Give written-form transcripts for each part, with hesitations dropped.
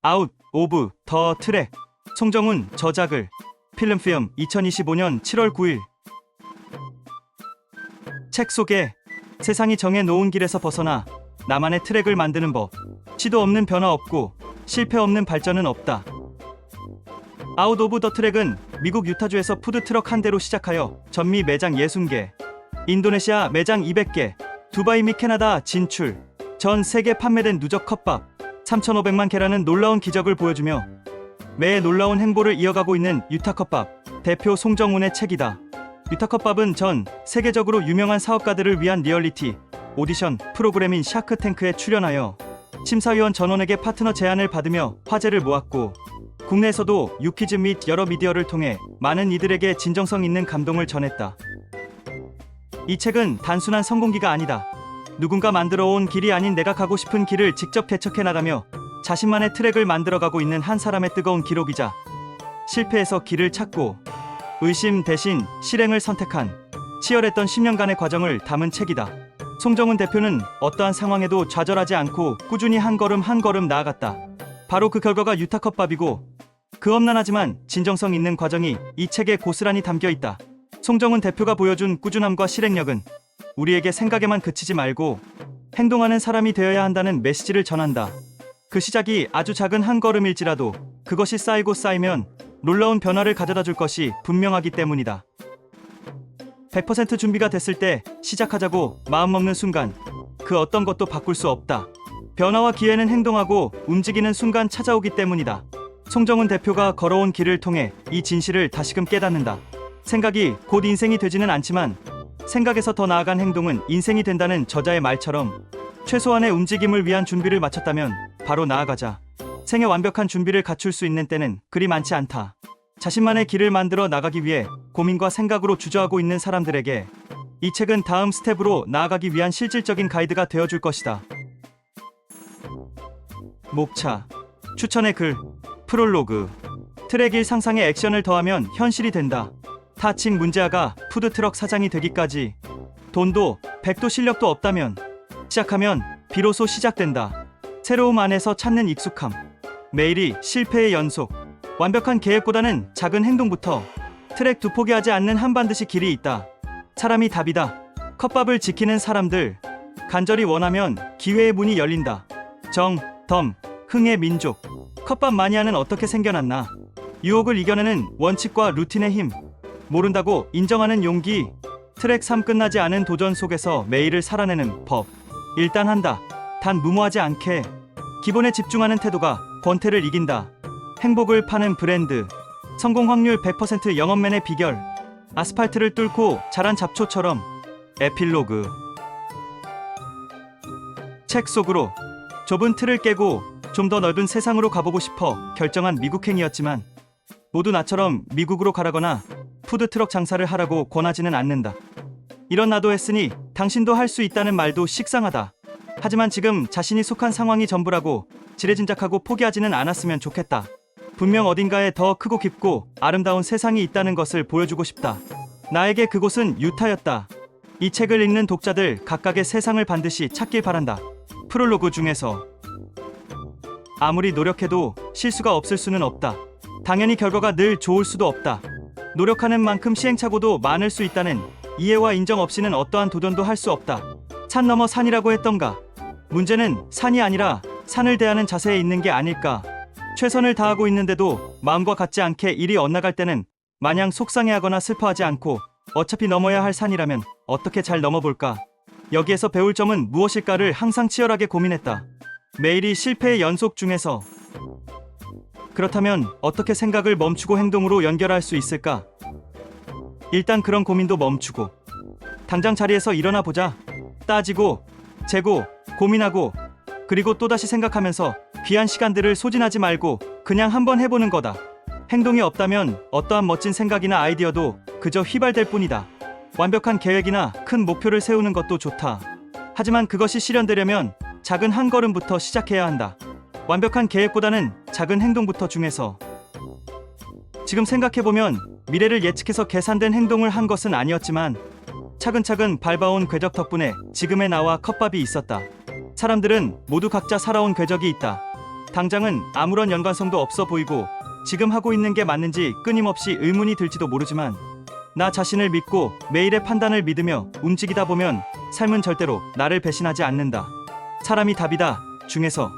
아웃 오브 더 트랙. 송정훈 저작을. 필름피엄 2025년 7월 9일. 책 소개. 세상이 정해놓은 길에서 벗어나 나만의 트랙을 만드는 법. 시도 없는 변화 없고 실패 없는 발전은 없다. 아웃 오브 더 트랙은 미국 유타주에서 푸드트럭 한 대로 시작하여 전미 매장 60개, 인도네시아 매장 200개, 두바이 및 캐나다 진출, 전 세계 판매된 누적 컵밥 3,500만 개라는 놀라운 기적을 보여주며 매해 놀라운 행보를 이어가고 있는 유타컵밥 대표 송정훈의 책이다. 유타컵밥은 전 세계적으로 유명한 사업가들을 위한 리얼리티 오디션 프로그램인 샤크탱크에 출연하여 심사위원 전원에게 파트너 제안을 받으며 화제를 모았고, 국내에서도 유퀴즈 및 여러 미디어를 통해 많은 이들에게 진정성 있는 감동을 전했다. 이 책은 단순한 성공기가 아니다. 누군가 만들어온 길이 아닌 내가 가고 싶은 길을 직접 개척해 나가며 자신만의 트랙을 만들어가고 있는 한 사람의 뜨거운 기록이자 실패에서 길을 찾고 의심 대신 실행을 선택한 치열했던 10년간의 과정을 담은 책이다. 송정훈 대표는 어떠한 상황에도 좌절하지 않고 꾸준히 한 걸음 한 걸음 나아갔다. 바로 그 결과가 유타컵밥이고, 그 험난하지만 진정성 있는 과정이 이 책에 고스란히 담겨 있다. 송정훈 대표가 보여준 꾸준함과 실행력은 우리에게 생각에만 그치지 말고 행동하는 사람이 되어야 한다는 메시지를 전한다. 그 시작이 아주 작은 한 걸음일지라도 그것이 쌓이고 쌓이면 놀라운 변화를 가져다 줄 것이 분명하기 때문이다. 100% 준비가 됐을 때 시작하자고 마음먹는 순간 그 어떤 것도 바꿀 수 없다. 변화와 기회는 행동하고 움직이는 순간 찾아오기 때문이다. 송정훈 대표가 걸어온 길을 통해 이 진실을 다시금 깨닫는다. 생각이 곧 인생이 되지는 않지만 생각에서 더 나아간 행동은 인생이 된다는 저자의 말처럼 최소한의 움직임을 위한 준비를 마쳤다면 바로 나아가자. 생애 완벽한 준비를 갖출 수 있는 때는 그리 많지 않다. 자신만의 길을 만들어 나가기 위해 고민과 생각으로 주저하고 있는 사람들에게 이 책은 다음 스텝으로 나아가기 위한 실질적인 가이드가 되어줄 것이다. 목차. 추천의 글. 프롤로그. 트랙 1 상상의 액션을 더하면 현실이 된다. 타칭 문제아가 푸드트럭 사장이 되기까지 돈도 백도 실력도 없다면 시작하면 비로소 시작된다. 새로움 안에서 찾는 익숙함. 매일이 실패의 연속. 완벽한 계획보다는 작은 행동부터. 트랙 두 포기하지 않는 한 반드시 길이 있다. 사람이 답이다. 컵밥을 지키는 사람들. 간절히 원하면 기회의 문이 열린다. 정, 덤, 흥의 민족. 컵밥 마니아는 어떻게 생겨났나? 유혹을 이겨내는 원칙과 루틴의 힘. 모른다고 인정하는 용기. 트랙 3 끝나지 않은 도전 속에서 매일을 살아내는 법. 일단 한다. 단 무모하지 않게. 기본에 집중하는 태도가 권태를 이긴다. 행복을 파는 브랜드. 성공 확률 100% 영업맨의 비결. 아스팔트를 뚫고 자란 잡초처럼. 에필로그. 책 속으로. 좁은 틀을 깨고 좀 더 넓은 세상으로 가보고 싶어 결정한 미국행이었지만 모두 나처럼 미국으로 가라거나 푸드트럭 장사를 하라고 권하지는 않는다. 이런 나도 했으니 당신도 할 수 있다는 말도 식상하다. 하지만 지금 자신이 속한 상황이 전부라고 지레짐작하고 포기하지는 않았으면 좋겠다. 분명 어딘가에 더 크고 깊고 아름다운 세상이 있다는 것을 보여주고 싶다. 나에게 그곳은 유타였다. 이 책을 읽는 독자들 각각의 세상을 반드시 찾길 바란다. 프롤로그 중에서 아무리 노력해도 실수가 없을 수는 없다. 당연히 결과가 늘 좋을 수도 없다. 노력하는 만큼 시행착오도 많을 수 있다는 이해와 인정 없이는 어떠한 도전도 할 수 없다. 산 넘어 산이라고 했던가. 문제는 산이 아니라 산을 대하는 자세에 있는 게 아닐까. 최선을 다하고 있는데도 마음과 같지 않게 일이 엇나갈 때는 마냥 속상해하거나 슬퍼하지 않고 어차피 넘어야 할 산이라면 어떻게 잘 넘어볼까. 여기에서 배울 점은 무엇일까를 항상 치열하게 고민했다. 매일이 실패의 연속 중에서 그렇다면 어떻게 생각을 멈추고 행동으로 연결할 수 있을까? 일단 그런 고민도 멈추고 당장 자리에서 일어나 보자. 따지고 재고 고민하고 그리고 또다시 생각하면서 귀한 시간들을 소진하지 말고 그냥 한번 해보는 거다. 행동이 없다면 어떠한 멋진 생각이나 아이디어도 그저 휘발될 뿐이다. 완벽한 계획이나 큰 목표를 세우는 것도 좋다. 하지만 그것이 실현되려면 작은 한 걸음부터 시작해야 한다. 완벽한 계획보다는 작은 행동부터 중에서. 지금 생각해보면 미래를 예측해서 계산된 행동을 한 것은 아니었지만 차근차근 밟아온 궤적 덕분에 지금의 나와 컵밥이 있었다. 사람들은 모두 각자 살아온 궤적이 있다. 당장은 아무런 연관성도 없어 보이고 지금 하고 있는 게 맞는지 끊임없이 의문이 들지도 모르지만 나 자신을 믿고 매일의 판단을 믿으며 움직이다 보면 삶은 절대로 나를 배신하지 않는다. 사람이 답이다 중에서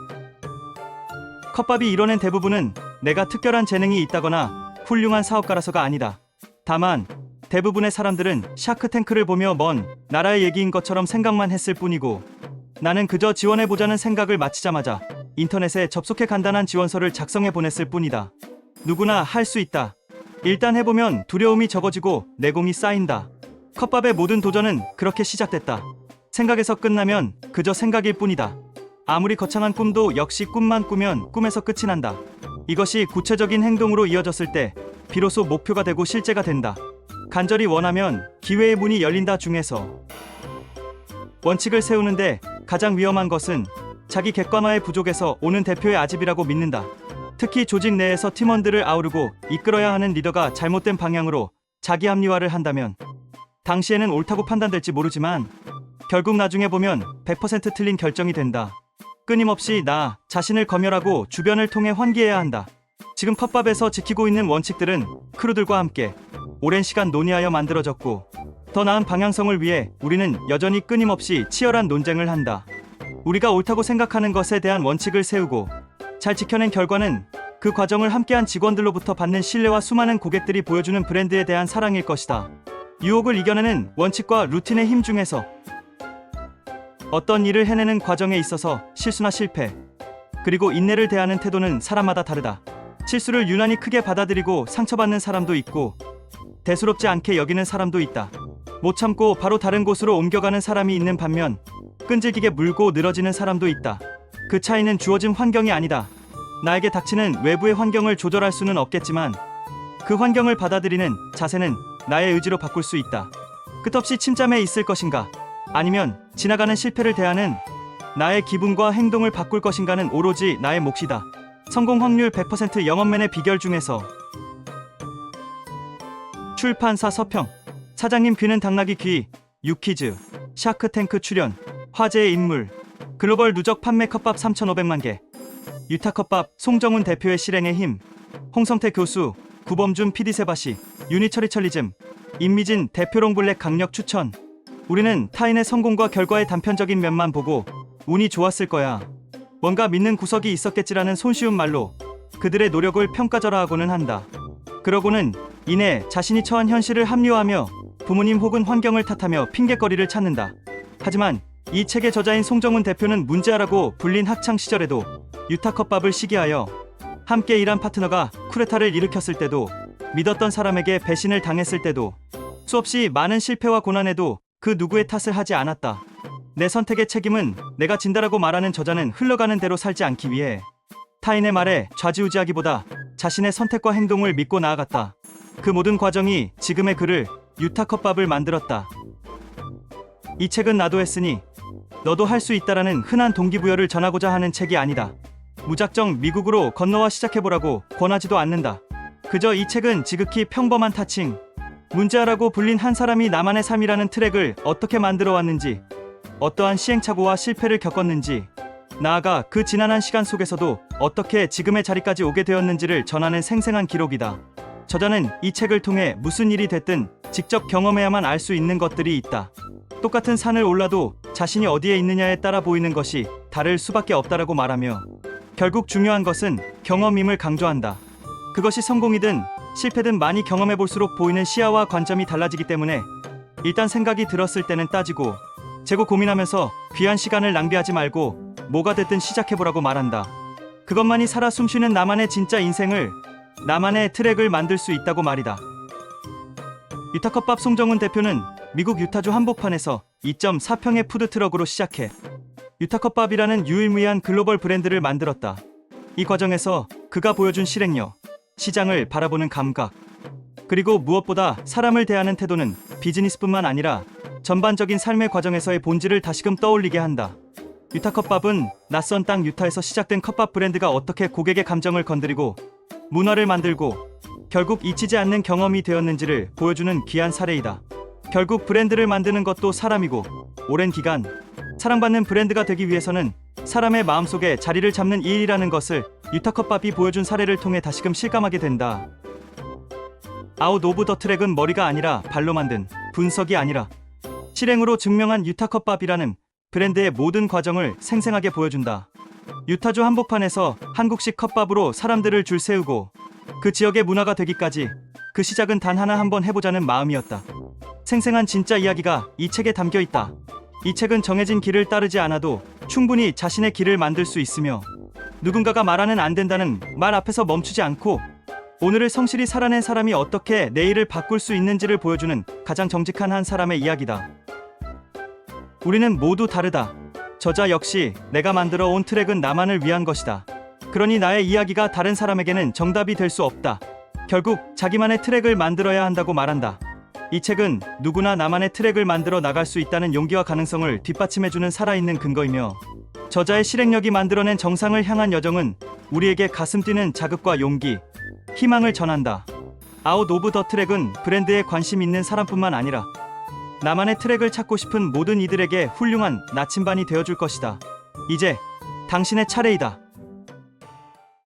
컵밥이 이뤄낸 대부분은 내가 특별한 재능이 있다거나 훌륭한 사업가라서가 아니다. 다만 대부분의 사람들은 샤크탱크를 보며 먼 나라의 얘기인 것처럼 생각만 했을 뿐이고 나는 그저 지원해보자는 생각을 마치자마자 인터넷에 접속해 간단한 지원서를 작성해 보냈을 뿐이다. 누구나 할 수 있다. 일단 해보면 두려움이 적어지고 내공이 쌓인다. 컵밥의 모든 도전은 그렇게 시작됐다. 생각에서 끝나면 그저 생각일 뿐이다. 아무리 거창한 꿈도 역시 꿈만 꾸면 꿈에서 끝이 난다. 이것이 구체적인 행동으로 이어졌을 때 비로소 목표가 되고 실제가 된다. 간절히 원하면 기회의 문이 열린다 중에서 원칙을 세우는데 가장 위험한 것은 자기 객관화의 부족에서 오는 대표의 아집이라고 믿는다. 특히 조직 내에서 팀원들을 아우르고 이끌어야 하는 리더가 잘못된 방향으로 자기 합리화를 한다면 당시에는 옳다고 판단될지 모르지만 결국 나중에 보면 100% 틀린 결정이 된다. 끊임없이 나 자신을 검열하고 주변을 통해 환기해야 한다. 지금 컵밥에서 지키고 있는 원칙들은 크루들과 함께 오랜 시간 논의하여 만들어졌고 더 나은 방향성을 위해 우리는 여전히 끊임없이 치열한 논쟁을 한다. 우리가 옳다고 생각하는 것에 대한 원칙을 세우고 잘 지켜낸 결과는 그 과정을 함께한 직원들로부터 받는 신뢰와 수많은 고객들이 보여주는 브랜드에 대한 사랑일 것이다. 유혹을 이겨내는 원칙과 루틴의 힘 중에서 어떤 일을 해내는 과정에 있어서 실수나 실패, 그리고 인내를 대하는 태도는 사람마다 다르다. 실수를 유난히 크게 받아들이고 상처받는 사람도 있고 대수롭지 않게 여기는 사람도 있다. 못 참고 바로 다른 곳으로 옮겨가는 사람이 있는 반면 끈질기게 물고 늘어지는 사람도 있다. 그 차이는 주어진 환경이 아니다. 나에게 닥치는 외부의 환경을 조절할 수는 없겠지만 그 환경을 받아들이는 자세는 나의 의지로 바꿀 수 있다. 끝없이 침잠해 있을 것인가? 아니면 지나가는 실패를 대하는 나의 기분과 행동을 바꿀 것인가는 오로지 나의 몫이다. 성공 확률 100% 영업맨의 비결 중에서 출판사 서평 사장님 귀는 당나귀 귀 유퀴즈 샤크탱크 출연 화제의 인물 글로벌 누적 판매 컵밥 3,500만 개 유타 컵밥 송정훈 대표의 실행의 힘 홍성태 교수 구범준 PD 세바시 유니처리처리즘 임미진 대표 롱블랙 강력 추천. 우리는 타인의 성공과 결과의 단편적인 면만 보고 운이 좋았을 거야, 뭔가 믿는 구석이 있었겠지라는 손쉬운 말로 그들의 노력을 평가절하하고는 한다. 그러고는 이내 자신이 처한 현실을 합리화하며 부모님 혹은 환경을 탓하며 핑계거리를 찾는다. 하지만 이 책의 저자인 송정훈 대표는 문제아라고 불린 학창시절에도 유타 컵밥을 시기하여 함께 일한 파트너가 쿠데타를 일으켰을 때도 믿었던 사람에게 배신을 당했을 때도 수없이 많은 실패와 고난에도 그 누구의 탓을 하지 않았다. 내 선택의 책임은 내가 진다라고 말하는 저자는 흘러가는 대로 살지 않기 위해 타인의 말에 좌지우지하기보다 자신의 선택과 행동을 믿고 나아갔다. 그 모든 과정이 지금의 그를 유타 컵밥을 만들었다. 이 책은 나도 했으니 너도 할 수 있다라는 흔한 동기부여를 전하고자 하는 책이 아니다. 무작정 미국으로 건너와 시작해보라고 권하지도 않는다. 그저 이 책은 지극히 평범한 타칭, 문제아라고 불린 한 사람이 나만의 삶이라는 트랙을 어떻게 만들어 왔는지, 어떠한 시행착오와 실패를 겪었는지, 나아가 그 지난한 시간 속에서도 어떻게 지금의 자리까지 오게 되었는지를 전하는 생생한 기록이다. 저자는 이 책을 통해 무슨 일이 됐든 직접 경험해야만 알 수 있는 것들이 있다. 똑같은 산을 올라도 자신이 어디에 있느냐에 따라 보이는 것이 다를 수밖에 없다라고 말하며 결국 중요한 것은 경험임을 강조한다. 그것이 성공이든 실패든 많이 경험해볼수록 보이는 시야와 관점이 달라지기 때문에 일단 생각이 들었을 때는 따지고 재고 고민하면서 귀한 시간을 낭비하지 말고 뭐가 됐든 시작해보라고 말한다. 그것만이 살아 숨쉬는 나만의 진짜 인생을, 나만의 트랙을 만들 수 있다고 말이다. 유타컵밥 송정훈 대표는 미국 유타주 한복판에서 2.4평의 푸드트럭으로 시작해 유타컵밥이라는 유일무이한 글로벌 브랜드를 만들었다. 이 과정에서 그가 보여준 실행력, 시장을 바라보는 감각, 그리고 무엇보다 사람을 대하는 태도는 비즈니스뿐만 아니라 전반적인 삶의 과정에서의 본질을 다시금 떠올리게 한다. 유타컵밥은 낯선 땅 유타에서 시작된 컵밥 브랜드가 어떻게 고객의 감정을 건드리고 문화를 만들고 결국 잊히지 않는 경험이 되었는지를 보여주는 귀한 사례이다. 결국 브랜드를 만드는 것도 사람이고 오랜 기간 사랑받는 브랜드가 되기 위해서는 사람의 마음속에 자리를 잡는 이 일이라는 것을 유타컵밥이 보여준 사례를 통해 다시금 실감하게 된다. 아웃 오브 더 트랙은 머리가 아니라 발로 만든 분석이 아니라 실행으로 증명한 유타컵밥이라는 브랜드의 모든 과정을 생생하게 보여준다. 유타주 한복판에서 한국식 컵밥으로 사람들을 줄 세우고 그 지역의 문화가 되기까지 그 시작은 단 하나 한번 해보자는 마음이었다. 생생한 진짜 이야기가 이 책에 담겨 있다. 이 책은 정해진 길을 따르지 않아도 충분히 자신의 길을 만들 수 있으며 누군가가 말하는 안 된다는 말 앞에서 멈추지 않고 오늘을 성실히 살아낸 사람이 어떻게 내일을 바꿀 수 있는지를 보여주는 가장 정직한 한 사람의 이야기다. 우리는 모두 다르다. 저자 역시 내가 만들어 온 트랙은 나만을 위한 것이다. 그러니 나의 이야기가 다른 사람에게는 정답이 될 수 없다. 결국 자기만의 트랙을 만들어야 한다고 말한다. 이 책은 누구나 나만의 트랙을 만들어 나갈 수 있다는 용기와 가능성을 뒷받침해주는 살아있는 근거이며 저자의 실행력이 만들어낸 정상을 향한 여정은 우리에게 가슴 뛰는 자극과 용기, 희망을 전한다. 아웃 오브 더 트랙은 브랜드에 관심 있는 사람뿐만 아니라 나만의 트랙을 찾고 싶은 모든 이들에게 훌륭한 나침반이 되어줄 것이다. 이제 당신의 차례이다.